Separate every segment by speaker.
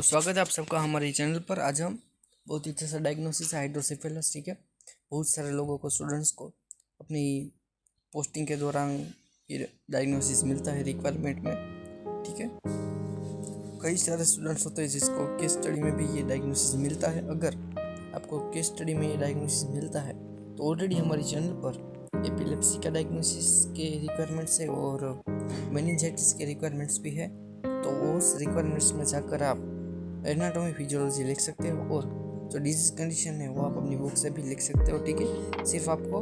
Speaker 1: स्वागत है आप सबका हमारे चैनल पर। आज हम बहुत ही अच्छा सा डायग्नोसिस है हाइड्रोसेफेलस, ठीक है। बहुत सारे लोगों को, स्टूडेंट्स को अपनी पोस्टिंग के दौरान ये डायग्नोसिस मिलता है रिक्वायरमेंट में, ठीक है। कई सारे स्टूडेंट्स होते हैं जिसको केस स्टडी में भी ये डायग्नोसिस मिलता है। अगर आपको केस स्टडी में ये डायग्नोसिस मिलता है तो ऑलरेडी हमारे चैनल पर एपिलेप्सी का डायग्नोसिस के रिक्वायरमेंट्स है और मेनिंजाइटिस के रिक्वायरमेंट्स भी है। तो उस रिक्वायरमेंट्स में जाकर आप एनाटॉमी फिजियोलॉजी लिख सकते हो और जो डिजीज कंडीशन है वो आप अपनी बुक से भी लिख सकते हो, ठीक है। सिर्फ आपको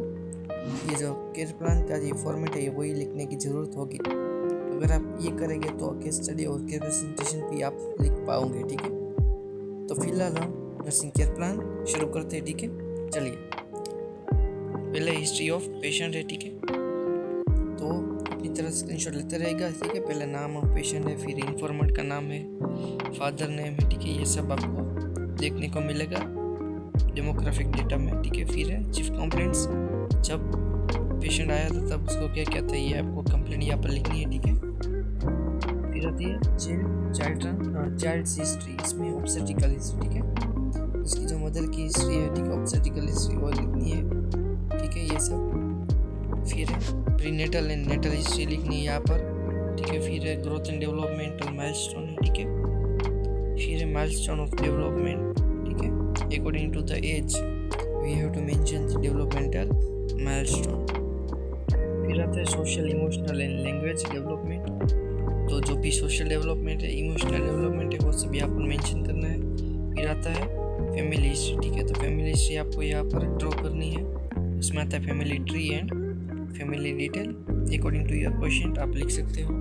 Speaker 1: ये जो केयर प्लान का ये फॉर्मेट है वही लिखने की ज़रूरत होगी। अगर आप ये करेंगे तो केस स्टडी और केयर प्रेजेंटेशन भी आप लिख पाओगे, ठीक है। तो फिलहाल हम नर्सिंग केयर प्लान शुरू करते हैं, ठीक है। चलिए, पहले हिस्ट्री ऑफ पेशेंट है, ठीक है। तो अपनी तरह स्क्रीनशॉट लेते रहेगा, ठीक है। पहले नाम ऑफ पेशेंट है, फिर इन्फॉर्मेंट का नाम है, फादर नेम है, ठीक है। ये सब आपको देखने को मिलेगा डेमोग्राफिक डेटा में, ठीक है। फिर है चीफ कंप्लेंट्स, जब पेशेंट आया था तब उसको क्या क्या था ये आपको कंप्लेंट यहाँ पर लिखनी है, ठीक है। फिर आती है चाइल्ड हिस्ट्री, इसमें ऑब्स्टेट्रिकल हिस्ट्री, ठीक है। उसकी जो मदर की हिस्ट्री है, ठीक है, ऑब्स्टेट्रिकल हिस्ट्री वो लिखनी है, ठीक है। ये सब फिर है प्रीनेटल एंड नेटल हिस्ट्री लिखनी है यहाँ पर, ठीक है। फिर है ग्रोथ एंड डेवलपमेंटल माइलस्टोन है, ठीक है। फिर है माइलस्टोन ऑफ डेवलपमेंट, ठीक है। According to the age we have to mention the developmental milestone. फिर आता है social, emotional and language development. तो जो भी सोशल डेवलपमेंट है, इमोशनल डेवलपमेंट है, वो सब यहाँ पर मेंशन करना है। फिर आता है फैमिली हिस्ट्री, ठीक है। तो फैमिली हिस्ट्री आपको यहाँ पर ड्रॉ करनी है। इसमें आता है family tree and family detail according to your patient आप लिख सकते हो।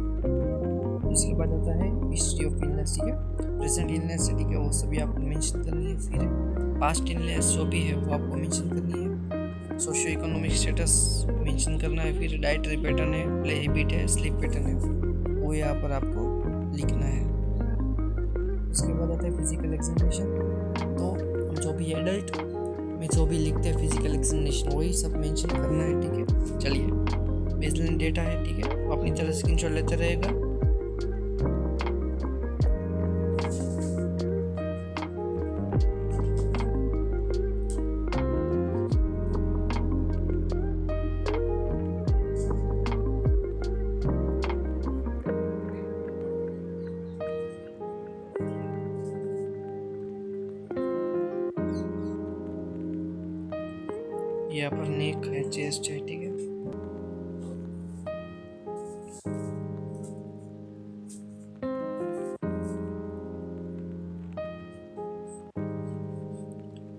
Speaker 1: उसके बाद आता है हिस्ट्री ऑफ इलनेस, ठीक है। प्रेजेंट इलनेस है, ठीक है, वो सभी आपको मेंशन करनी है। फिर पास्ट इलनेस जो भी है वो आपको मेंशन करनी है। सोशियो इकोनॉमिक स्टेटस मेंशन करना है। फिर डाइटरी पैटर्न है, प्ले हैबिट है, स्लीप पैटर्न है, वो यहाँ पर आपको लिखना है। उसके बाद आता है फिजिकल एग्जामिनेशन। तो हम जो भी एडल्ट में जो भी लिखते हैं फिजिकल एग्जामिनेशन वही सब मेंशन करना है, ठीक है। चलिए, बेसलाइन डेटा है, ठीक है, अपनी तरह स्क्रीनशॉट लेते रहेगा। यहाँ पर नेक है, चेस्ट है, ठीक है।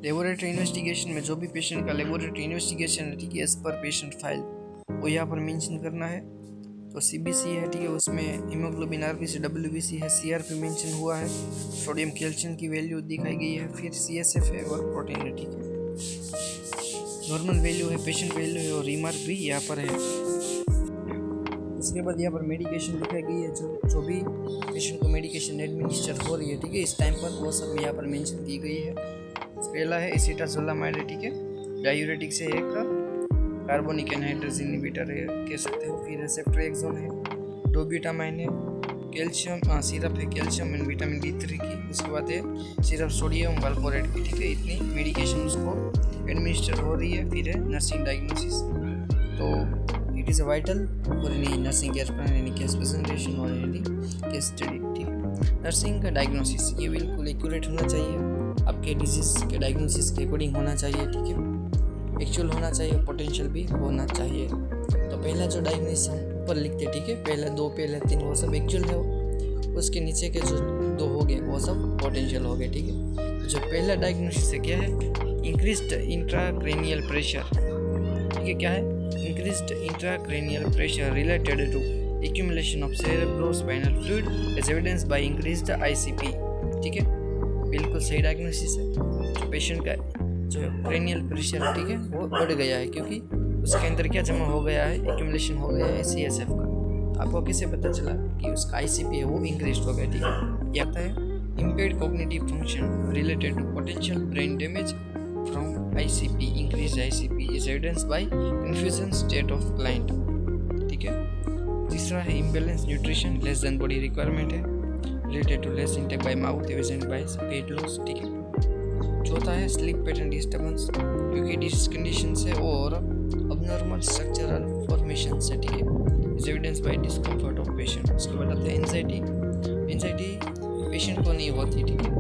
Speaker 1: लेबोरेटरी इन्वेस्टिगेशन में जो भी पेशेंट का लेबोरेटरी इन्वेस्टिगेशन है, ठीक है, एज पर पेशेंट फाइल वो यहाँ पर मेंशन करना है। तो सीबीसी है, ठीक है, उसमें हीमोग्लोबिन, आरबीसी, डब्ल्यूबीसी है, सीआरपी मेंशन हुआ है, सोडियम कैल्शियम की वैल्यू दिखाई गई है। फिर सीएसएफ है और प्रोटीन है, ठीक है। नॉर्मल वैल्यू है, पेशेंट वैल्यू है और रिमार्क भी यहाँ पर है। इसके बाद यहाँ पर मेडिकेशन दिखाई गई है, जो भी पेशेंट को मेडिकेशन एडमिनिस्टर हो रही है, ठीक है, इस टाइम पर वो सब यहाँ पर मेंशन की गई है। पहला है एसिटाजोलामाइड, ठीक है, डायूरेटिक से एक कार्बोनिक एनहाइड्रेज इनहिबिटर है कह सकते हो। फिर सेफ्ट्रिएक्सोन है, डोब्यूटामाइन है, कैल्शियम सिरप है, कैल्शियम एंड विटामिन D3 की। उसके बाद है सिरप सोडियम वाल्पोरेट की, ठीक है। इतनी मेडिकेशन उसको एडमिनिस्टर हो रही है। फिर है नर्सिंग डायग्नोसिस। तो it is a vital for any nursing care plan, any case presentation और एनी केस स्टडी, ठीक है। नर्सिंग का डायग्नोसिस ये बिल्कुल एक्यूरेट होना चाहिए, आपके डिजीज के डायग्नोसिस के अकॉर्डिंग होना चाहिए, ठीक है। एक्चुअल होना चाहिए, पोटेंशियल भी होना चाहिए। तो पहला जो डायग्नोसिस हम ऊपर लिखते हैं, ठीक है, पहले 2 पहले 3 वो सब एक्चुअल है, उसके नीचे के जो 2 हो गए वो सब पोटेंशियल हो गए, ठीक है। जो पहला डायग्नोसिस है क्या है, इंक्रीज्ड इंट्राक्रेनियल प्रेशर, ठीक है। क्या है, increased intracranial pressure related to accumulation of cerebrospinal fluid as evidence by increased ICP, ठीक है। बिल्कुल सही डायग्नोसिस है। जो पेशेंट का जो क्रेनियल प्रेशर, ठीक है, वो बढ़ गया है क्योंकि उसके अंदर क्या जमा हो गया है, एक्यूमुलेशन हो गया है CSF का। आपको कैसे पता चला कि उसका ICP है वो इंक्रीज हो गया, ठीक है। यह आता है impaired cognitive function related to potential brain damage from ICP, increase ICP is evidence by confusion state of client, ठीक है। तीसरा है imbalance nutrition less than body requirement है। Related to less intake by mouth and by weight loss, ठीक है। चौथा है sleep pattern disturbance, क्योंकि डिस कंडीशन से और अबनॉर्मल स्ट्रक्चरल फॉर्मेशन से, ठीक है, is evidence by discomfort of patient. उसके बाद आता है एंजाइटी पेशेंट को नहीं होती, ठीक है,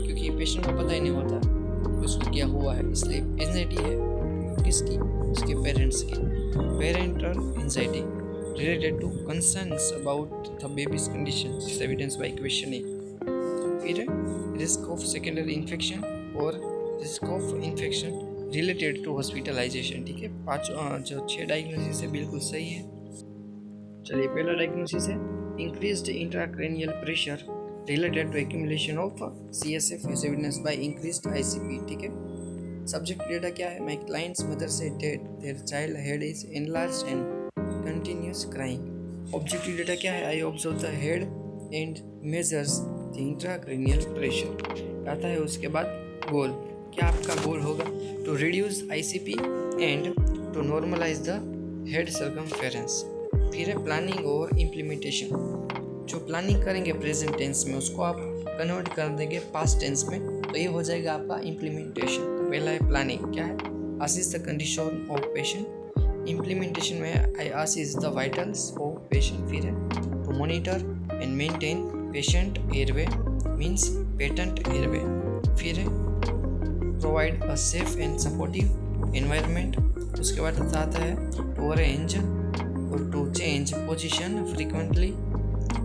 Speaker 1: क्योंकि पेशेंट को पता ही नहीं होता कि उसको क्या हुआ है, इसलिए एंजाइटी है किसकी, उसके पेरेंट्स की। Parental anxiety related to concerns about the baby's condition is evidence by questioning. फिर रिस्क ऑफ सेकेंडरी इन्फेक्शन और risk of infection related to hospitalization, ठीक है। 6 डायग्नोसिस है, बिल्कुल सही है। चलिए, पहला डायग्नोसिस है increased intracranial pressure related to accumulation of CSF is evidence by increased ICP, ठीक है। सब्जेक्ट डेटा क्या है, my client's mother said dead, their child head is enlarged and continuous crying. Objective data क्या है, I observe the head and measures the intracranial pressure आता है। उसके बाद गोल, क्या आपका गोल होगा, to reduce ICP and to normalize the head circumference. फिर है प्लानिंग और इम्प्लीमेंटेशन, जो प्लानिंग करेंगे प्रेजेंट टेंस में उसको आप कन्वर्ट कर देंगे पास्ट टेंस में, तो ये हो जाएगा आपका इम्प्लीमेंटेशन। तो पहला है प्लानिंग, क्या है, assess the condition of patient. Implementation में I assess the vitals of patient. फिर है to monitor and maintain patient airway means patent airway. फिर है provide a safe and supportive environment. उसके बाद आता है टू अरेंज और टू चेंज पोजीशन फ्रीक्वेंटली।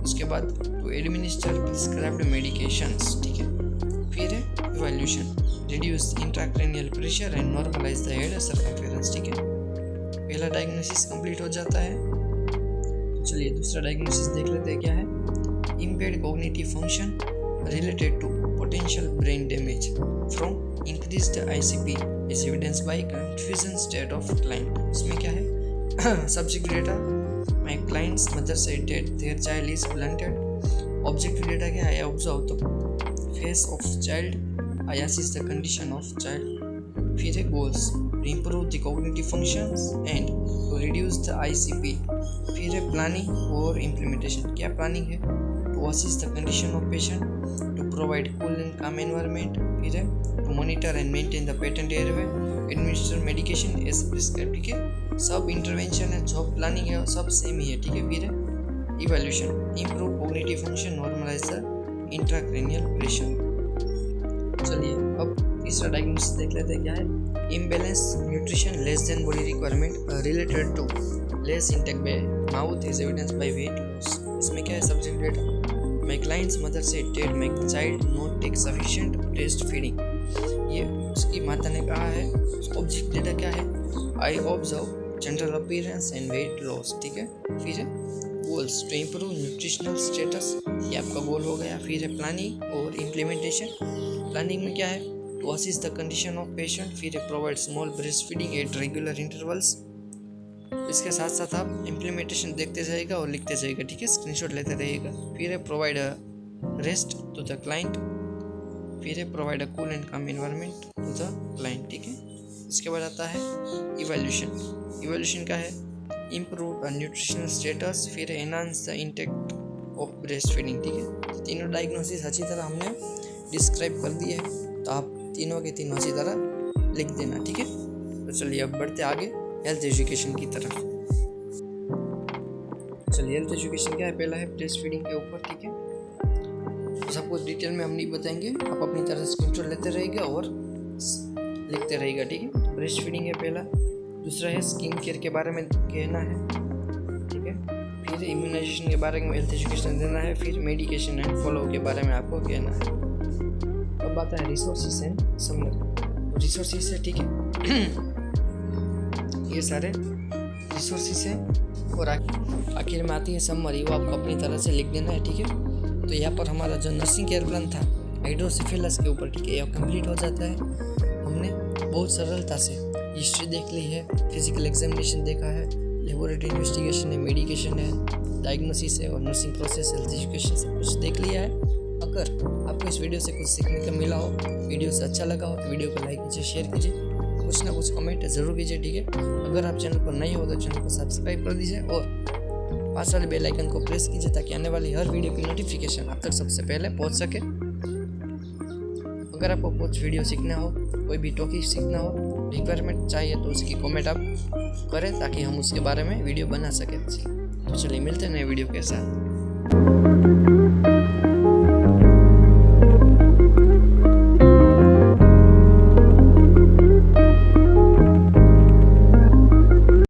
Speaker 1: उसके बाद टू एडमिनिस्टर प्रिस्क्राइब्ड मेडिकेशंस, ठीक है। फिर है evaluation, reduce intracranial pressure and normalize the head circumference, ठीक है। पहला डायग्नोसिस कंप्लीट हो जाता है। चलिए दूसरा डायग्नोसिस देख लेते हैं, क्या है, impaired cognitive function related to potential brain damage from increased ICP is evidence by confusion state of client. इसमें क्या है, subject data, my client's mother said dead, their child is blunted. Objective data क्या है, observe the face of child, I assess the condition of child. फिर है goals, to improve the cognitive functions and to reduce the ICP। फिर है planning और implementation, क्या planning है, to assess the condition of patient, to provide cool and calm environment. फिर है to monitor and maintain the patent airway, administer medication as prescribe, ठीक है। सब इंटरवेंशन है, जो प्लानिंग है सब सेम ही है, ठीक है। फिर है evaluation, improve cognitive function, normalize the intracranial pressure. चलिए अब तीसरा डायग्नोसिस देख लेते हैं, क्या है, imbalance nutrition less than body requirement related to less intake by mouth is evidence by weight loss. इसमें क्या है, subject data, my client's mother said dead, my child not take sufficient breast feeding, ये उसकी माता ने कहा है। Object data क्या है, I observe general appearance and weight loss, ठीक है। फिर है goals, to improve nutritional status, ये आपका गोल हो गया। फिर है प्लानिंग और इम्प्लीमेंटेशन, प्लानिंग में क्या है, to assess the condition of patient. फिर है provide small breast feeding at regular intervals. इसके साथ साथ आप इम्प्लीमेंटेशन देखते जाइएगा और लिखते जाइएगा, ठीक है, स्क्रीनशॉट लेते रहिएगा। फिर है provide rest to the client. फिर है provide a cool and calm environment to the client, ठीक है। इसके बाद आता है इवैल्यूएशन, इवैल्यूएशन का है इम्प्रूव न्यूट्रिशनल स्टेटस। फिर है enhance the intake of breast feeding, ठीक है। तीनों डायग्नोसिस अच्छी तरह हमने डिस्क्राइब कर दिए हैं, तो आप तीनों के तीनों अच्छी तरह लिख देना, ठीक है। तो चलिए अब बढ़ते आगे हेल्थ एजुकेशन की तरफ। चलिए हेल्थ एजुकेशन क्या है, पहला है ब्रेस्ट फीडिंग के ऊपर, ठीक है। तो सब कुछ डिटेल में हम नहीं बताएंगे, आप अपनी तरह स्क्रीनशॉट लेते रहिएगा और लिखते रहिएगा, ठीक है। ब्रेस्ट फीडिंग है पहला। दूसरा है स्किन केयर के बारे में कहना है, ठीक है। फिर इम्यूनाइजेशन के बारे में हेल्थ एजुकेशन देना है। फिर मेडिकेशन एंड फॉलो के बारे में आपको कहना है। अब आता है रिसोर्सेस एंड समरी। रिसोर्सेस है, ठीक है, ये सारे रिसोर्सेस हैं। और आखिर में आती है समरी, वो आपको अपनी तरह से लिख देना है, ठीक है। तो यहाँ पर हमारा जो नर्सिंग केयर प्लान था हाइड्रोसिफिलस के ऊपर, ठीक है, यह कंप्लीट हो जाता है। हमने बहुत सरलता से हिस्ट्री देख ली है, फिजिकल एग्जामिनेशन देखा है, लेबोरेटरी इन्वेस्टिगेशन है, मेडिकेशन है, डायग्नोसिस है और नर्सिंग प्रोसेस, हेल्थ एजुकेशन सब कुछ देख लिया है। अगर आपको इस वीडियो से कुछ सीखने का मिला हो, वीडियो से अच्छा लगा हो, तो वीडियो को लाइक कीजिए, शेयर कीजिए, कुछ ना कुछ कमेंट ज़रूर कीजिए, ठीक है। अगर आप चैनल पर नए हो तो चैनल को सब्सक्राइब कर दीजिए और पास वाले बेल आइकन को प्रेस कीजिए ताकि आने वाली हर वीडियो की नोटिफिकेशन आप तक सबसे पहले पहुंच सके। अगर आपको कुछ वीडियो सीखना हो, कोई भी टॉपिक सीखना हो, रिक्वायरमेंट चाहिए तो उसकी कमेंट आप करें ताकि हम उसके बारे में वीडियो बना सकें। तो चलिए मिलते हैं नए वीडियो के साथ।